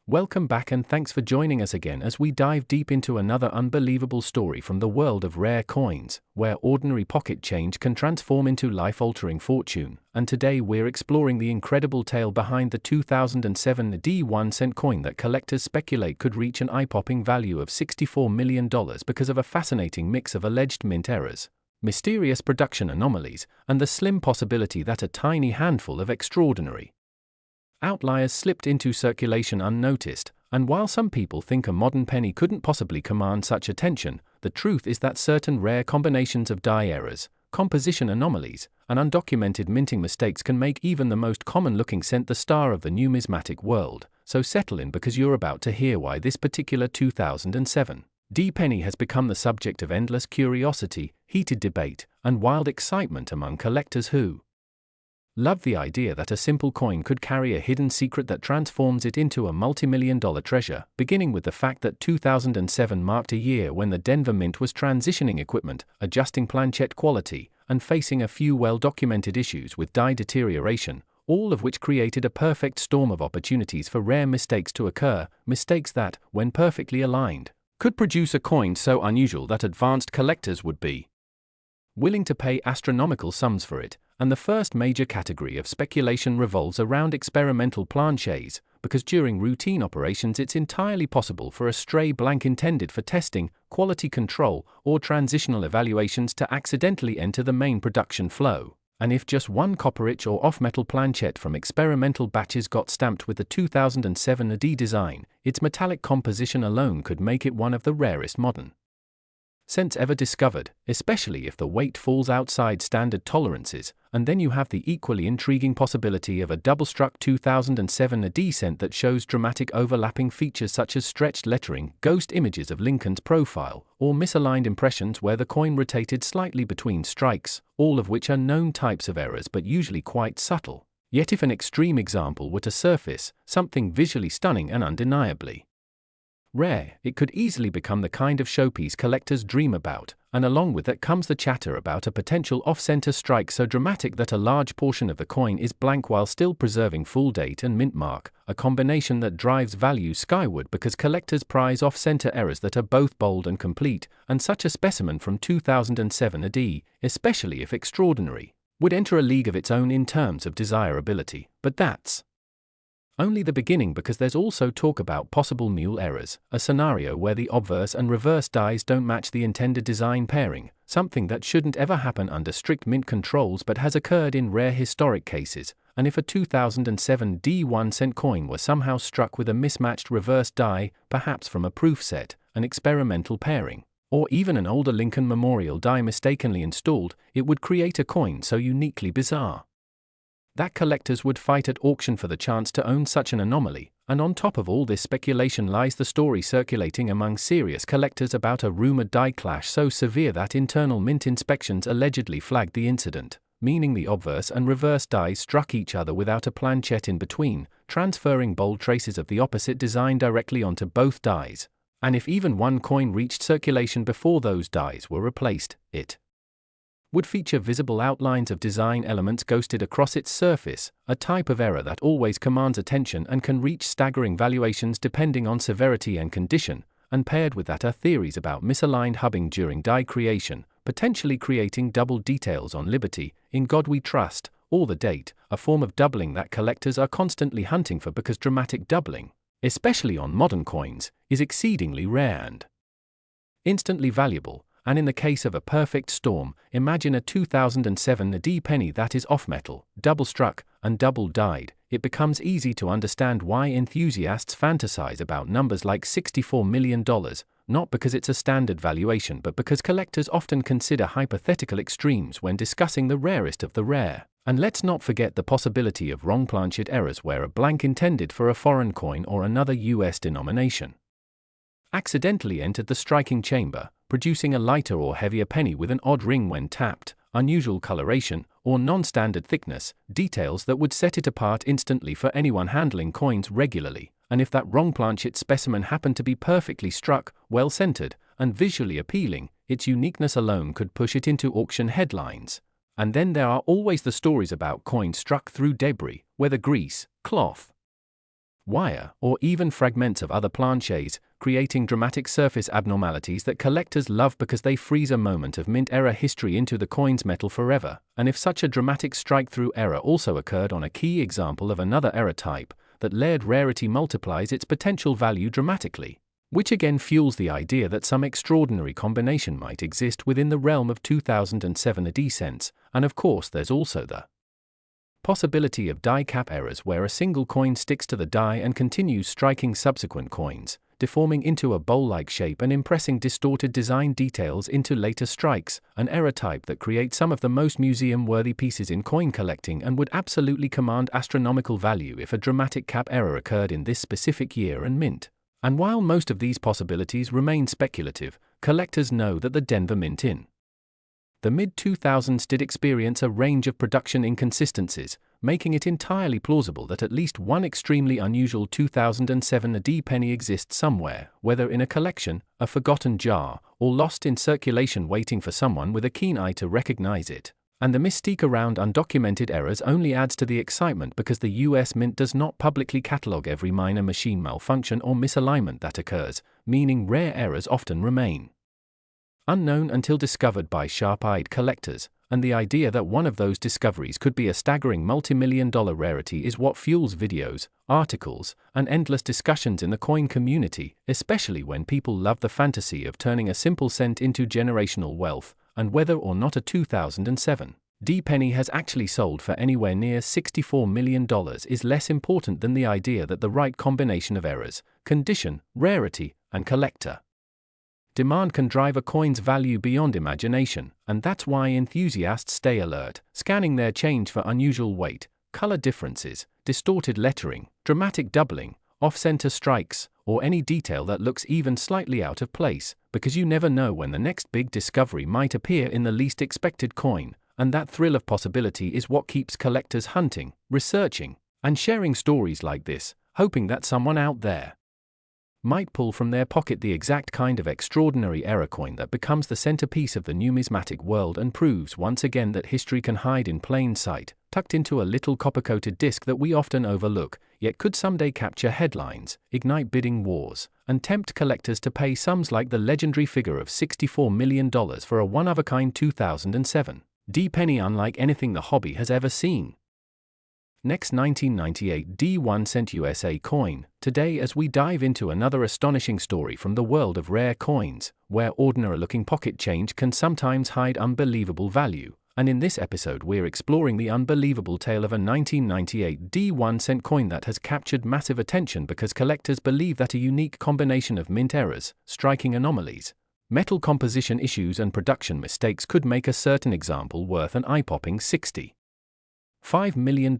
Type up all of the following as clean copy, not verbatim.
Welcome back and thanks for joining us again as we dive deep into another unbelievable story from the world of rare coins, where ordinary pocket change can transform into life-altering fortune. And today we're exploring the incredible tale behind the 2007 D1 cent coin that collectors speculate could reach an eye-popping value of $64 million because of a fascinating mix of alleged mint errors, mysterious production anomalies, and the slim possibility that a tiny handful of extraordinary outliers slipped into circulation unnoticed. And while some people think a modern penny couldn't possibly command such attention, the truth is that certain rare combinations of die errors, composition anomalies, and undocumented minting mistakes can make even the most common-looking cent the star of the numismatic world. So settle in, because you're about to hear why this particular 2007 D penny has become the subject of endless curiosity, heated debate, and wild excitement among collectors who love the idea that a simple coin could carry a hidden secret that transforms it into a multi-million-dollar treasure, beginning with the fact that 2007 marked a year when the Denver Mint was transitioning equipment, adjusting planchette quality, and facing a few well-documented issues with die deterioration, all of which created a perfect storm of opportunities for rare mistakes to occur, mistakes that, when perfectly aligned, could produce a coin so unusual that advanced collectors would be willing to pay astronomical sums for it. And the first major category of speculation revolves around experimental planchets, because during routine operations it's entirely possible for a stray blank intended for testing, quality control, or transitional evaluations to accidentally enter the main production flow. And if just one copper-rich or off-metal planchette from experimental batches got stamped with the 2007 AD design, its metallic composition alone could make it one of the rarest modern cents ever discovered, especially if the weight falls outside standard tolerances. And then you have the equally intriguing possibility of a double-struck 2007 AD cent that shows dramatic overlapping features such as stretched lettering, ghost images of Lincoln's profile, or misaligned impressions where the coin rotated slightly between strikes, all of which are known types of errors but usually quite subtle. Yet if an extreme example were to surface, something visually stunning and undeniably rare, it could easily become the kind of showpiece collectors dream about. And along with that comes the chatter about a potential off-center strike so dramatic that a large portion of the coin is blank while still preserving full date and mint mark, a combination that drives value skyward because collectors prize off-center errors that are both bold and complete. And such a specimen from 2007 AD, especially if extraordinary, would enter a league of its own in terms of desirability. But that's only the beginning, because there's also talk about possible mule errors, a scenario where the obverse and reverse dies don't match the intended design pairing, something that shouldn't ever happen under strict mint controls but has occurred in rare historic cases. And if a 2007 D1 cent coin were somehow struck with a mismatched reverse die, perhaps from a proof set, an experimental pairing, or even an older Lincoln Memorial die mistakenly installed, it would create a coin so uniquely bizarre that collectors would fight at auction for the chance to own such an anomaly. And on top of all this speculation lies the story circulating among serious collectors about a rumored die clash so severe that internal mint inspections allegedly flagged the incident, meaning the obverse and reverse dies struck each other without a planchette in between, transferring bold traces of the opposite design directly onto both dies. And if even one coin reached circulation before those dies were replaced, it would feature visible outlines of design elements ghosted across its surface, a type of error that always commands attention and can reach staggering valuations depending on severity and condition. And paired with that are theories about misaligned hubbing during die creation, potentially creating double details on Liberty, In God We Trust, or the date, a form of doubling that collectors are constantly hunting for because dramatic doubling, especially on modern coins, is exceedingly rare and instantly valuable. And in the case of a perfect storm, imagine a 2007 AD penny that is off-metal, double-struck, and double-dyed. It becomes easy to understand why enthusiasts fantasize about numbers like $64 million, not because it's a standard valuation but because collectors often consider hypothetical extremes when discussing the rarest of the rare. And let's not forget the possibility of wrong planchette errors where a blank intended for a foreign coin or another US denomination accidentally entered the striking chamber, producing a lighter or heavier penny with an odd ring when tapped, unusual coloration, or non-standard thickness, details that would set it apart instantly for anyone handling coins regularly. And if that wrong planchette specimen happened to be perfectly struck, well-centered, and visually appealing, its uniqueness alone could push it into auction headlines. And then there are always the stories about coins struck through debris, whether grease, cloth, wire, or even fragments of other planchets, creating dramatic surface abnormalities that collectors love because they freeze a moment of mint era history into the coin's metal forever. And if such a dramatic strike-through error also occurred on a key example of another error type, that layered rarity multiplies its potential value dramatically. Which again fuels the idea that some extraordinary combination might exist within the realm of 2007 AD cents, and of course there's also the possibility of die cap errors where a single coin sticks to the die and continues striking subsequent coins, deforming into a bowl-like shape and impressing distorted design details into later strikes, an error type that creates some of the most museum-worthy pieces in coin collecting and would absolutely command astronomical value if a dramatic cap error occurred in this specific year and mint. And while most of these possibilities remain speculative, collectors know that the Denver Mint in the mid-2000s did experience a range of production inconsistencies, making it entirely plausible that at least one extremely unusual 2007 AD penny exists somewhere, whether in a collection, a forgotten jar, or lost in circulation waiting for someone with a keen eye to recognize it. And the mystique around undocumented errors only adds to the excitement because the US Mint does not publicly catalog every minor machine malfunction or misalignment that occurs, meaning rare errors often remain unknown until discovered by sharp-eyed collectors, and the idea that one of those discoveries could be a staggering multi-million-dollar rarity is what fuels videos, articles, and endless discussions in the coin community, especially when people love the fantasy of turning a simple cent into generational wealth, and whether or not a 2007 D penny has actually sold for anywhere near $64 million is less important than the idea that the right combination of errors, condition, rarity, and collector demand can drive a coin's value beyond imagination, and that's why enthusiasts stay alert, scanning their change for unusual weight, color differences, distorted lettering, dramatic doubling, off-center strikes, or any detail that looks even slightly out of place, because you never know when the next big discovery might appear in the least expected coin, and that thrill of possibility is what keeps collectors hunting, researching, and sharing stories like this, hoping that someone out there might pull from their pocket the exact kind of extraordinary error coin that becomes the centerpiece of the numismatic world and proves once again that history can hide in plain sight, tucked into a little copper-coated disc that we often overlook, yet could someday capture headlines, ignite bidding wars, and tempt collectors to pay sums like the legendary figure of $64 million for a one-of-a-kind 2007 D penny unlike anything the hobby has ever seen. Next, 1998 D1 cent USA coin, today as we dive into another astonishing story from the world of rare coins, where ordinary-looking pocket change can sometimes hide unbelievable value, and in this episode we're exploring the unbelievable tale of a 1998 D1 cent coin that has captured massive attention because collectors believe that a unique combination of mint errors, striking anomalies, metal composition issues and production mistakes could make a certain example worth an eye-popping $65 million,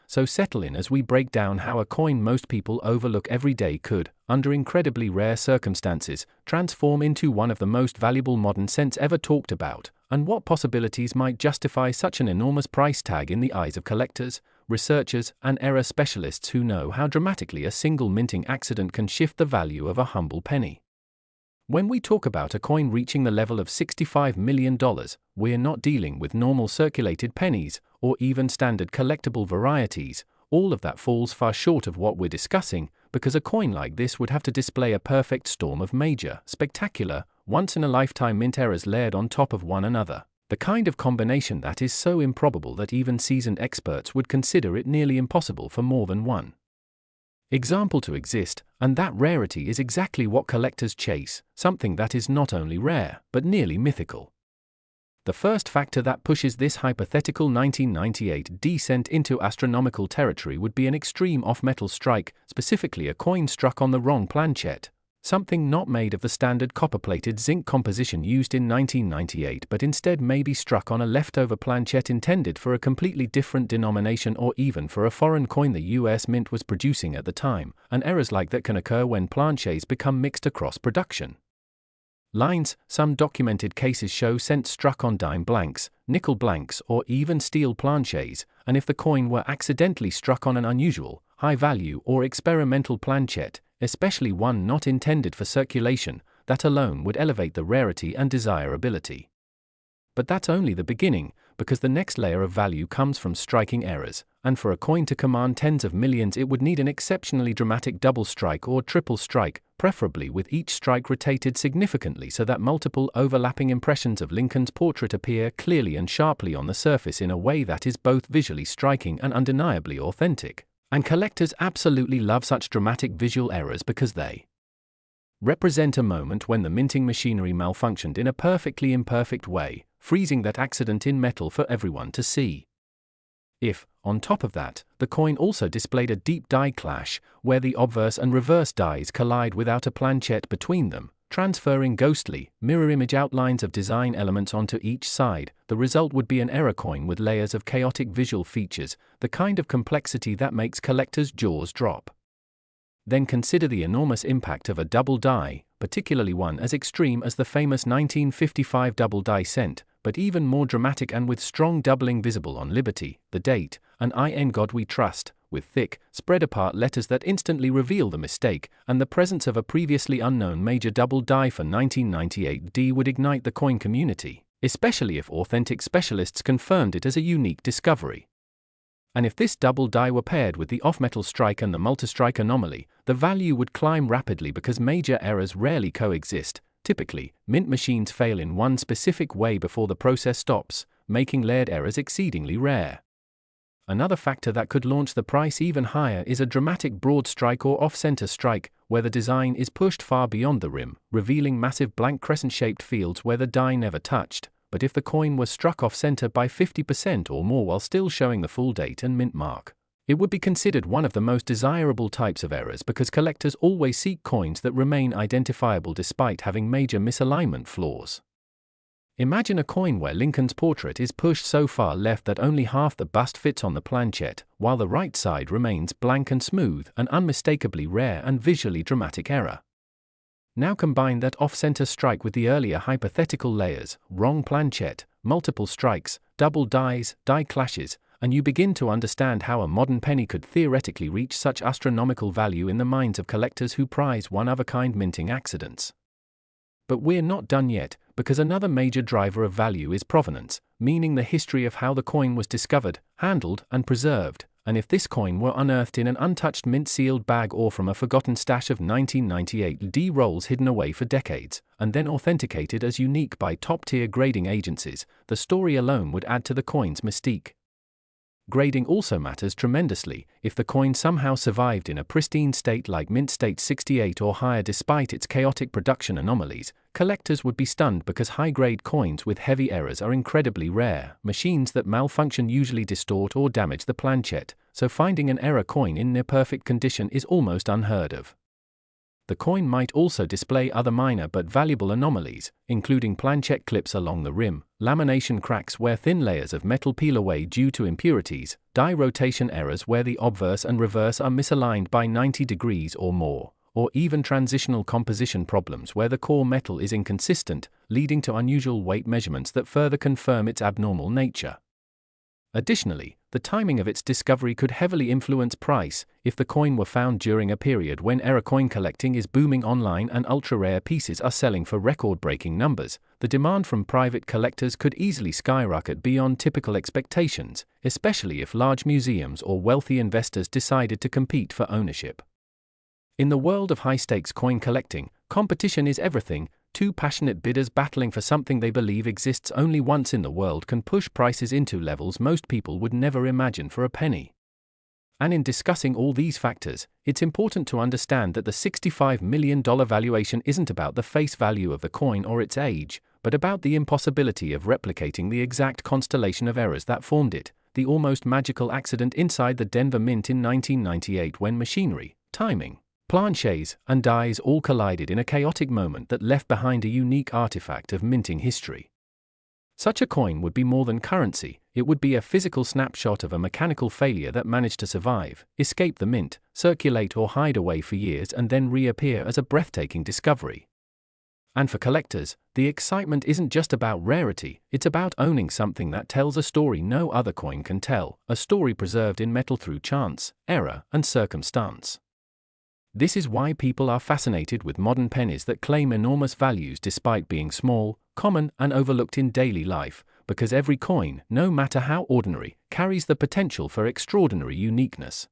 so settle in as we break down how a coin most people overlook every day could, under incredibly rare circumstances, transform into one of the most valuable modern cents ever talked about, and what possibilities might justify such an enormous price tag in the eyes of collectors, researchers, and error specialists who know how dramatically a single minting accident can shift the value of a humble penny. When we talk about a coin reaching the level of $65 million, we're not dealing with normal circulated pennies, or even standard collectible varieties. All of that falls far short of what we're discussing, because a coin like this would have to display a perfect storm of major, spectacular, once-in-a-lifetime mint errors layered on top of one another. The kind of combination that is so improbable that even seasoned experts would consider it nearly impossible for more than one example to exist, and that rarity is exactly what collectors chase, something that is not only rare, but nearly mythical. The first factor that pushes this hypothetical 1998 D cent into astronomical territory would be an extreme off-metal strike, specifically a coin struck on the wrong planchet. Something not made of the standard copper-plated zinc composition used in 1998 but instead maybe struck on a leftover planchet intended for a completely different denomination or even for a foreign coin the US Mint was producing at the time, and errors like that can occur when planchets become mixed across production lines. Some documented cases show cents struck on dime blanks, nickel blanks, or even steel planchets, and if the coin were accidentally struck on an unusual, high-value or experimental planchet, especially one not intended for circulation, that alone would elevate the rarity and desirability. But that's only the beginning, because the next layer of value comes from striking errors, and for a coin to command tens of millions it would need an exceptionally dramatic double strike or triple strike, preferably with each strike rotated significantly so that multiple overlapping impressions of Lincoln's portrait appear clearly and sharply on the surface in a way that is both visually striking and undeniably authentic. And collectors absolutely love such dramatic visual errors because they represent a moment when the minting machinery malfunctioned in a perfectly imperfect way, freezing that accident in metal for everyone to see. If, on top of that, the coin also displayed a deep die clash, where the obverse and reverse dies collide without a planchette between them, transferring ghostly, mirror image outlines of design elements onto each side, the result would be an error coin with layers of chaotic visual features, the kind of complexity that makes collectors' jaws drop. Then consider the enormous impact of a double die, particularly one as extreme as the famous 1955 double die cent, but even more dramatic and with strong doubling visible on Liberty, the date, and in God We Trust, with thick, spread-apart letters that instantly reveal the mistake, and the presence of a previously unknown major double die for 1998D would ignite the coin community, especially if authentic specialists confirmed it as a unique discovery. And if this double die were paired with the off-metal strike and the multistrike anomaly, the value would climb rapidly because major errors rarely coexist. Typically, mint machines fail in one specific way before the process stops, making layered errors exceedingly rare. Another factor that could launch the price even higher is a dramatic broad strike or off-center strike, where the design is pushed far beyond the rim, revealing massive blank crescent-shaped fields where the die never touched. But if the coin was struck off-center by 50% or more while still showing the full date and mint mark, it would be considered one of the most desirable types of errors because collectors always seek coins that remain identifiable despite having major misalignment flaws. Imagine a coin where Lincoln's portrait is pushed so far left that only half the bust fits on the planchette, while the right side remains blank and smooth, an unmistakably rare and visually dramatic error. Now combine that off-center strike with the earlier hypothetical layers, wrong planchette, multiple strikes, double dies, die clashes, and you begin to understand how a modern penny could theoretically reach such astronomical value in the minds of collectors who prize one-of-a-kind minting accidents. But we're not done yet, because another major driver of value is provenance, meaning the history of how the coin was discovered, handled, and preserved. And if this coin were unearthed in an untouched mint-sealed bag or from a forgotten stash of 1998 D rolls hidden away for decades, and then authenticated as unique by top-tier grading agencies, the story alone would add to the coin's mystique. Grading also matters tremendously. If the coin somehow survived in a pristine state like mint state 68 or higher despite its chaotic production anomalies, collectors would be stunned because high-grade coins with heavy errors are incredibly rare. Machines that malfunction usually distort or damage the planchette, so finding an error coin in near-perfect condition is almost unheard of. The coin might also display other minor but valuable anomalies, including planchette clips along the rim, lamination cracks where thin layers of metal peel away due to impurities, die rotation errors where the obverse and reverse are misaligned by 90 degrees or more, or even transitional composition problems where the core metal is inconsistent, leading to unusual weight measurements that further confirm its abnormal nature. Additionally, the timing of its discovery could heavily influence price. If the coin were found during a period when error coin collecting is booming online and ultra-rare pieces are selling for record-breaking numbers, the demand from private collectors could easily skyrocket beyond typical expectations, especially if large museums or wealthy investors decided to compete for ownership. In the world of high-stakes coin collecting, competition is everything. Two passionate bidders battling for something they believe exists only once in the world can push prices into levels most people would never imagine for a penny. And in discussing all these factors, it's important to understand that the $65 million valuation isn't about the face value of the coin or its age, but about the impossibility of replicating the exact constellation of errors that formed it, the almost magical accident inside the Denver Mint in 1998 when machinery, timing, planchets, and dies all collided in a chaotic moment that left behind a unique artifact of minting history. Such a coin would be more than currency, it would be a physical snapshot of a mechanical failure that managed to survive, escape the mint, circulate or hide away for years and then reappear as a breathtaking discovery. And for collectors, the excitement isn't just about rarity, it's about owning something that tells a story no other coin can tell, a story preserved in metal through chance, error, and circumstance. This is why people are fascinated with modern pennies that claim enormous values despite being small, common, and overlooked in daily life, because every coin, no matter how ordinary, carries the potential for extraordinary uniqueness.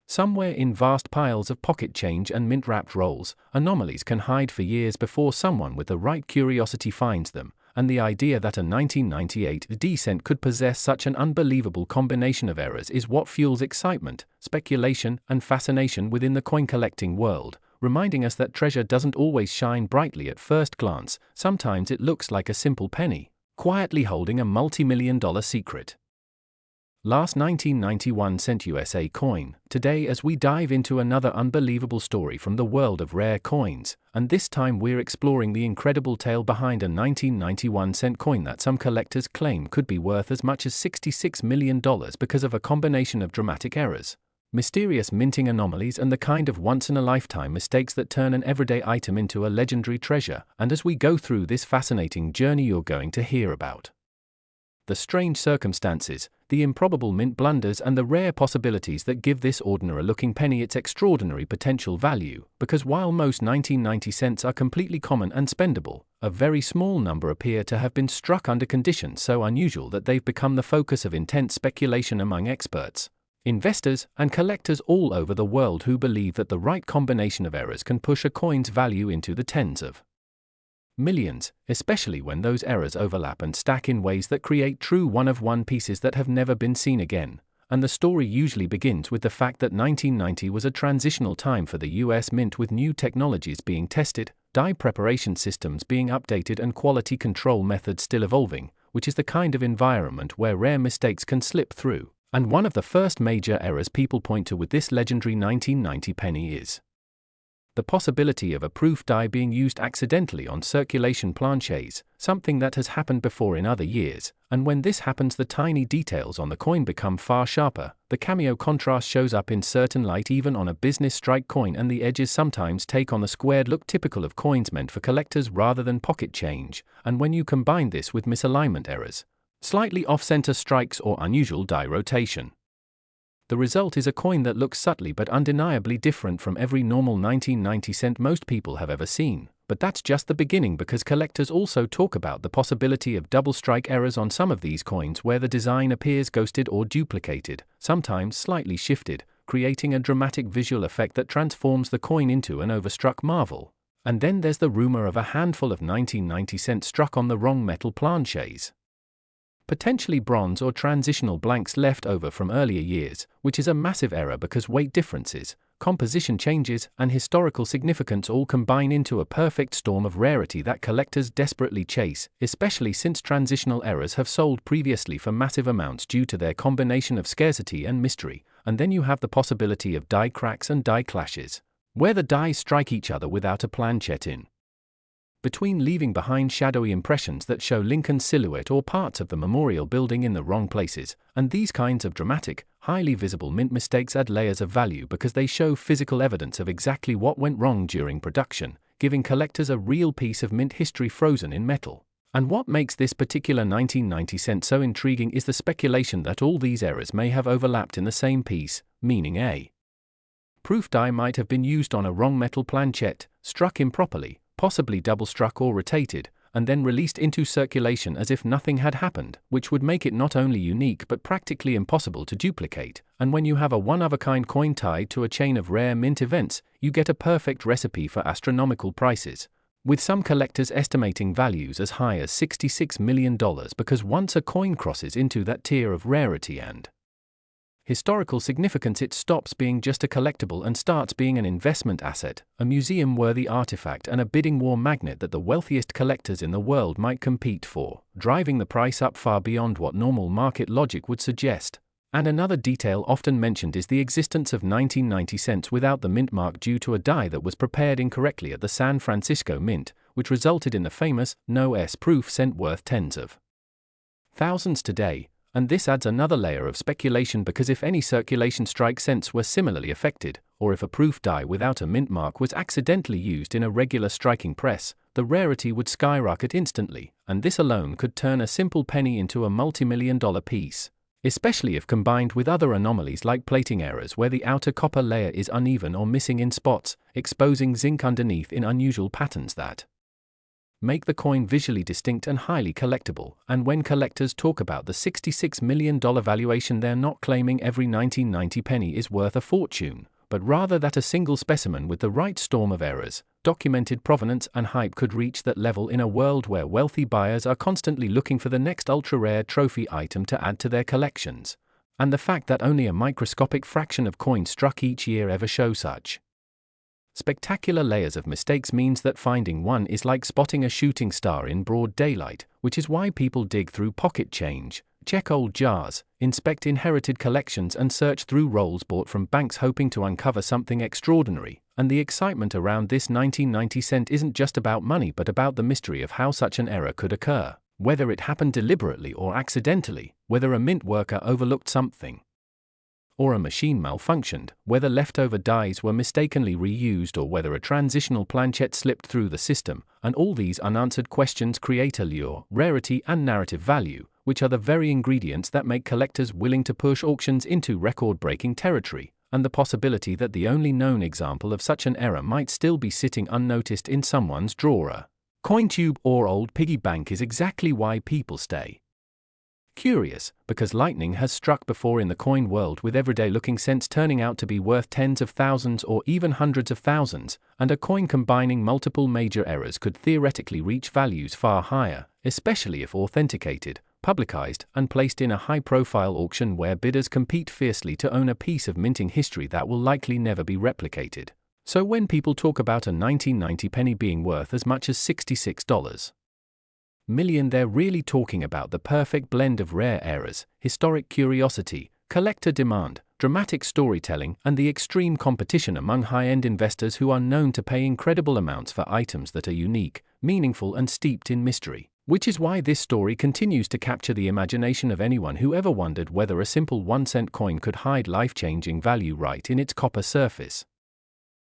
Somewhere in vast piles of pocket change and mint-wrapped rolls, anomalies can hide for years before someone with the right curiosity finds them, and the idea that a 1998 D-cent could possess such an unbelievable combination of errors is what fuels excitement, speculation, and fascination within the coin-collecting world, reminding us that treasure doesn't always shine brightly at first glance. Sometimes it looks like a simple penny, quietly holding a multi-million-dollar secret. Last 1991 cent USA coin, today as we dive into another unbelievable story from the world of rare coins, and this time we're exploring the incredible tale behind a 1991 cent coin that some collectors claim could be worth as much as $66 million because of a combination of dramatic errors, mysterious minting anomalies, and the kind of once-in-a-lifetime mistakes that turn an everyday item into a legendary treasure. And as we go through this fascinating journey, you're going to hear about the strange circumstances, the improbable mint blunders, and the rare possibilities that give this ordinary-looking penny its extraordinary potential value, because while most 1990 cents are completely common and spendable, a very small number appear to have been struck under conditions so unusual that they've become the focus of intense speculation among experts, investors, and collectors all over the world who believe that the right combination of errors can push a coin's value into the tens of millions, especially when those errors overlap and stack in ways that create true one-of-one pieces that have never been seen again. And the story usually begins with the fact that 1990 was a transitional time for the US Mint, with new technologies being tested, die preparation systems being updated, and quality control methods still evolving, which is the kind of environment where rare mistakes can slip through. And one of the first major errors people point to with this legendary 1990 penny is the possibility of a proof die being used accidentally on circulation planchets, something that has happened before in other years, and when this happens the tiny details on the coin become far sharper, the cameo contrast shows up in certain light even on a business strike coin, and the edges sometimes take on the squared look typical of coins meant for collectors rather than pocket change. And when you combine this with misalignment errors, slightly off-center strikes, or unusual die rotation, the result is a coin that looks subtly but undeniably different from every normal 1990 cent most people have ever seen. But that's just the beginning, because collectors also talk about the possibility of double strike errors on some of these coins, where the design appears ghosted or duplicated, sometimes slightly shifted, creating a dramatic visual effect that transforms the coin into an overstruck marvel. And then there's the rumor of a handful of 1990 cents struck on the wrong metal planchets, potentially bronze or transitional blanks left over from earlier years, which is a massive error because weight differences, composition changes, and historical significance all combine into a perfect storm of rarity that collectors desperately chase, especially since transitional errors have sold previously for massive amounts due to their combination of scarcity and mystery. And then you have the possibility of die cracks and die clashes, where the die strike each other without a planchet in between, leaving behind shadowy impressions that show Lincoln's silhouette or parts of the memorial building in the wrong places. And these kinds of dramatic, highly visible mint mistakes add layers of value because they show physical evidence of exactly what went wrong during production, giving collectors a real piece of mint history frozen in metal. And what makes this particular 1990 cent so intriguing is the speculation that all these errors may have overlapped in the same piece, meaning a proof die might have been used on a wrong metal planchet, struck improperly, possibly double-struck or rotated, and then released into circulation as if nothing had happened, which would make it not only unique but practically impossible to duplicate. And when you have a one-of-a-kind coin tied to a chain of rare mint events, you get a perfect recipe for astronomical prices, with some collectors estimating values as high as $66 million, because once a coin crosses into that tier of rarity and historical significance, it stops being just a collectible and starts being an investment asset, a museum-worthy artifact, and a bidding war magnet that the wealthiest collectors in the world might compete for, driving the price up far beyond what normal market logic would suggest. And another detail often mentioned is the existence of 1990 cents without the mint mark due to a die that was prepared incorrectly at the San Francisco Mint, which resulted in the famous no-S proof cent worth tens of thousands today. And this adds another layer of speculation, because if any circulation strike cents were similarly affected, or if a proof die without a mint mark was accidentally used in a regular striking press, the rarity would skyrocket instantly, and this alone could turn a simple penny into a multi-million-dollar piece. especially if combined with other anomalies like plating errors where the outer copper layer is uneven or missing in spots, exposing zinc underneath in unusual patterns that make the coin visually distinct and highly collectible. And when collectors talk about the $66 million valuation, they're not claiming every 1990 penny is worth a fortune, but rather that a single specimen with the right storm of errors, documented provenance and hype could reach that level in a world where wealthy buyers are constantly looking for the next ultra-rare trophy item to add to their collections. And the fact that only a microscopic fraction of coins struck each year ever show such spectacular layers of mistakes means that finding one is like spotting a shooting star in broad daylight, which is why people dig through pocket change, check old jars, inspect inherited collections and search through rolls bought from banks hoping to uncover something extraordinary. And the excitement around this 1990 cent isn't just about money but about the mystery of how such an error could occur, whether it happened deliberately or accidentally, whether a mint worker overlooked something, or a machine malfunctioned, whether leftover dies were mistakenly reused or whether a transitional planchette slipped through the system. And all these unanswered questions create allure, rarity and narrative value, which are the very ingredients that make collectors willing to push auctions into record-breaking territory. And the possibility that the only known example of such an error might still be sitting unnoticed in someone's drawer, coin tube or old piggy bank is exactly why people stay curious, because lightning has struck before in the coin world, with everyday-looking cents turning out to be worth tens of thousands or even hundreds of thousands, and a coin combining multiple major errors could theoretically reach values far higher, especially if authenticated, publicized, and placed in a high-profile auction where bidders compete fiercely to own a piece of minting history that will likely never be replicated. So when people talk about a 1990 penny being worth as much as $66 million, they're really talking about the perfect blend of rare errors, historic curiosity, collector demand, dramatic storytelling, and the extreme competition among high-end investors who are known to pay incredible amounts for items that are unique, meaningful, and steeped in mystery. Which is why this story continues to capture the imagination of anyone who ever wondered whether a simple 1-cent coin could hide life-changing value right in its copper surface.